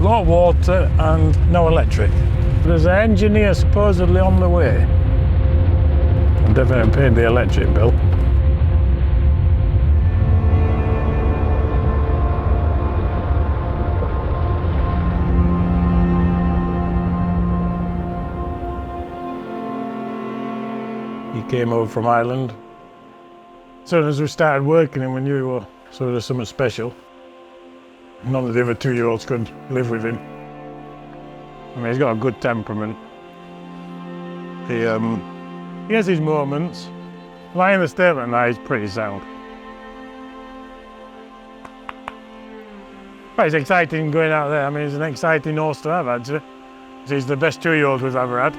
lot of water and no electric. There's an engineer supposedly on the way. I definitely paid the electric bill. He came over from Ireland. As soon as we started working him, we knew he was sort of something special. None of the other 2-year-olds could live with him. I mean, he's got a good temperament. He has his moments. Lying in the stable now, he's pretty sound. But it's exciting going out there. I mean, it's an exciting horse to have, actually. He's the best 2-year-old we've ever had.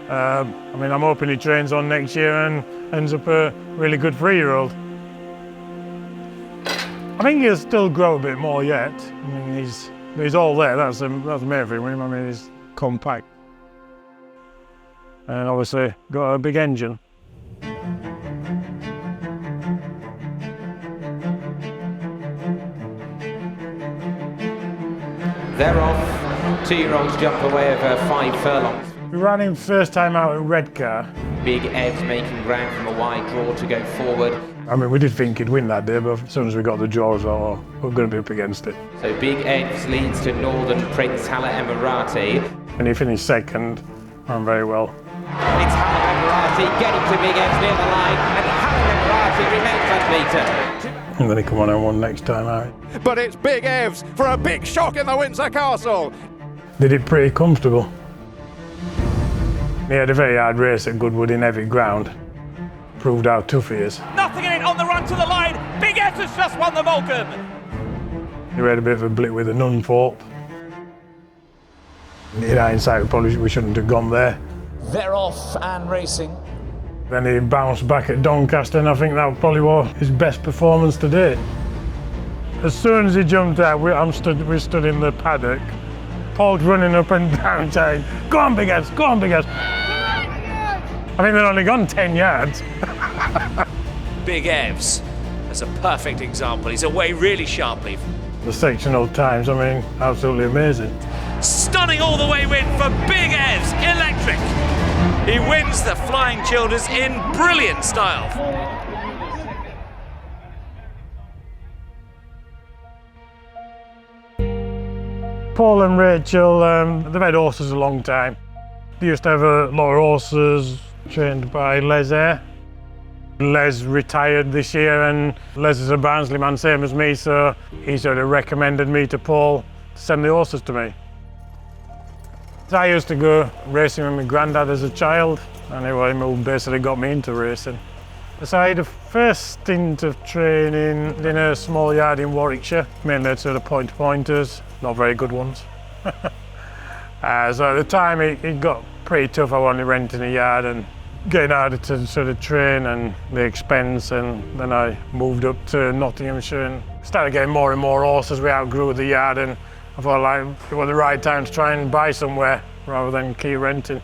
I mean, I'm hoping he trains on next year and ends up a really good 3-year-old. I think he'll still grow a bit more yet. I mean, he's all there. That's the main thing with him. I mean, he's compact. And obviously got a big engine. They're off. 2-year-olds jump away over 5 furlongs. We ran him first time out in red car. Big Evs making ground from a wide draw to go forward. I mean, we did think he'd win that day, but as soon as we got the draw, we thought, oh, we're going to be up against it. So Big Evs leads to Northern Prince Hala Emirati. And he finished second, ran very well. It's Hala Emirati getting to Big Evs near the line, and Hala Emirati remains unbeaten. And then he come on and won next time out. But it's Big Evs for a big shock in the Windsor Castle. Did it pretty comfortable. He had a very hard race at Goodwood in heavy ground. Proved how tough he is. Nothing in it on the run to the line. Big Evs has just won the Vulcan. He had a bit of a blip with the Nunthorpe. In hindsight, we shouldn't have gone there. They're off and racing. Then he bounced back at Doncaster, and I think that probably was his best performance to date. As soon as he jumped out, we stood in the paddock. Paul's running up and down saying, "Go on, Big Evs, go on, Big Evs." I think they'd only gone 10 yards. Big Evs as a perfect example. He's away really sharply. The sectional times, I mean, absolutely amazing. Stunning all the way win for Big Evs, electric. He wins the Flying Childers in brilliant style. Paul and Rachel, they've had horses a long time. They used to have a lot of horses trained by Les Eyre. Les retired this year, and Les is a Barnsley man, same as me, so he sort of recommended me to Paul to send the horses to me. So I used to go racing with my granddad as a child, and it was him who basically got me into racing. So I had a first stint of training in a small yard in Warwickshire, mainly sort of pointers, not very good ones. So at the time it got pretty tough. I wanted renting a yard and getting harder to sort of train and the expense, and then I moved up to Nottinghamshire and started getting more and more horses. We outgrew the yard, and I thought like it was the right time to try and buy somewhere rather than keep renting.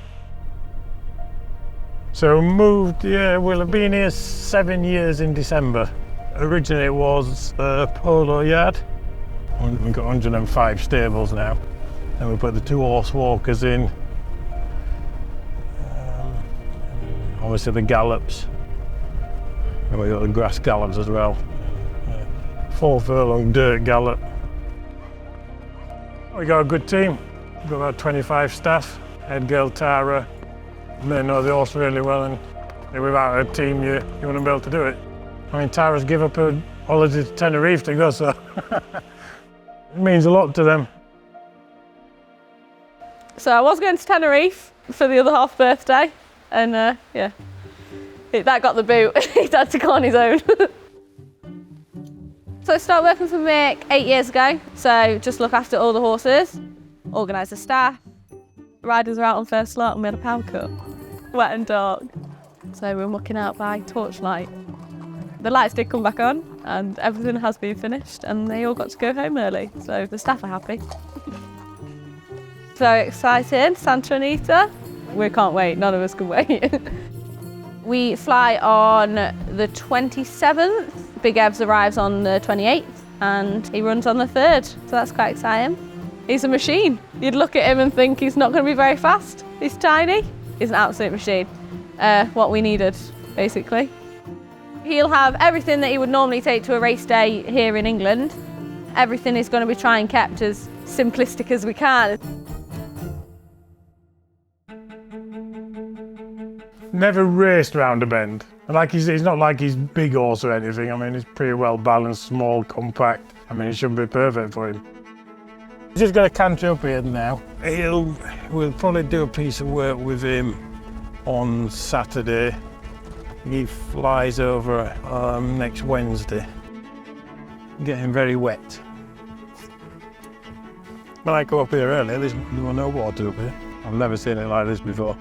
So moved, yeah, we'll have been here 7 years in December. Originally it was a polo yard. We've got 105 stables now. And we put the 2 horse walkers in. Obviously the gallops. And we've got the grass gallops as well. 4 furlong dirt gallop. We got a good team. We've got about 25 staff. Head girl Tara. They know the horse really well, and without a team you wouldn't be able to do it. I mean, Tara's give up her holiday to Tenerife to go, so it means a lot to them. So I was going to Tenerife for the other half birthday, and yeah, that got the boot. He had to go on his own. So I started working for Mick 8 years ago, so just look after all the horses, organise the staff. Riders are out on first lot and we had a power cut, wet and dark. So we were mucking out by torchlight. The lights did come back on and everything has been finished and they all got to go home early, so the staff are happy. So exciting, Santa Anita. We can't wait, none of us can wait. We fly on the 27th, Big Evs arrives on the 28th and he runs on the 3rd, so that's quite exciting. He's a machine. You'd look at him and think he's not going to be very fast. He's tiny. He's an absolute machine. What we needed, basically. He'll have everything that he would normally take to a race day here in England. Everything is going to be trying and kept as simplistic as we can. Never raced round a bend. Like he's not like he's big horse or anything. I mean, he's pretty well balanced, small, compact. I mean, it should be perfect for him. He's just got to canter up here now. We'll probably do a piece of work with him on Saturday. He flies over next Wednesday. Getting very wet. When I go up here earlier, there was no water up here. I've never seen it like this before.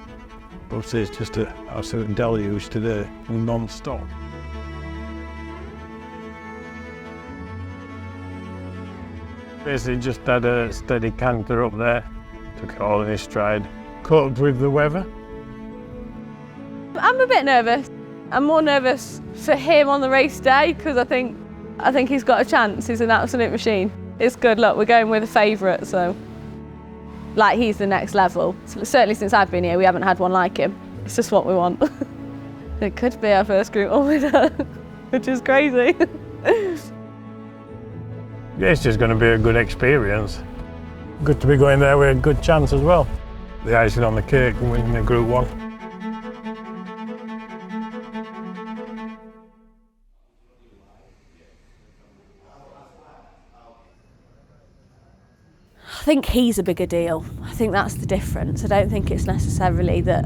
But it's just an absolute deluge today, non-stop. Basically just had a steady canter up there. Took it all in his stride. Coped with the weather. I'm a bit nervous. I'm more nervous for him on the race day because I think he's got a chance. He's an absolute machine. It's good. Look, we're going with a favourite, so like he's the next level. Certainly since I've been here, we haven't had one like him. It's just what we want. It could be our first Group 1 winner, which is crazy. Yeah, it's just going to be a good experience. Good to be going there with a good chance as well. The icing on the cake, winning the Group 1. I think he's a bigger deal. I think that's the difference. I don't think it's necessarily that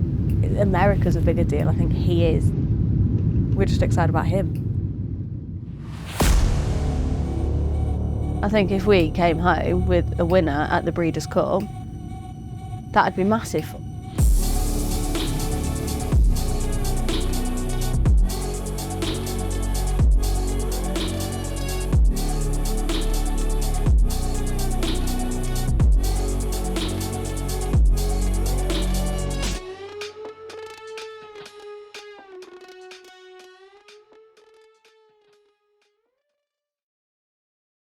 America's a bigger deal. I think he is. We're just excited about him. I think if we came home with a winner at the Breeders' Cup, that'd be massive.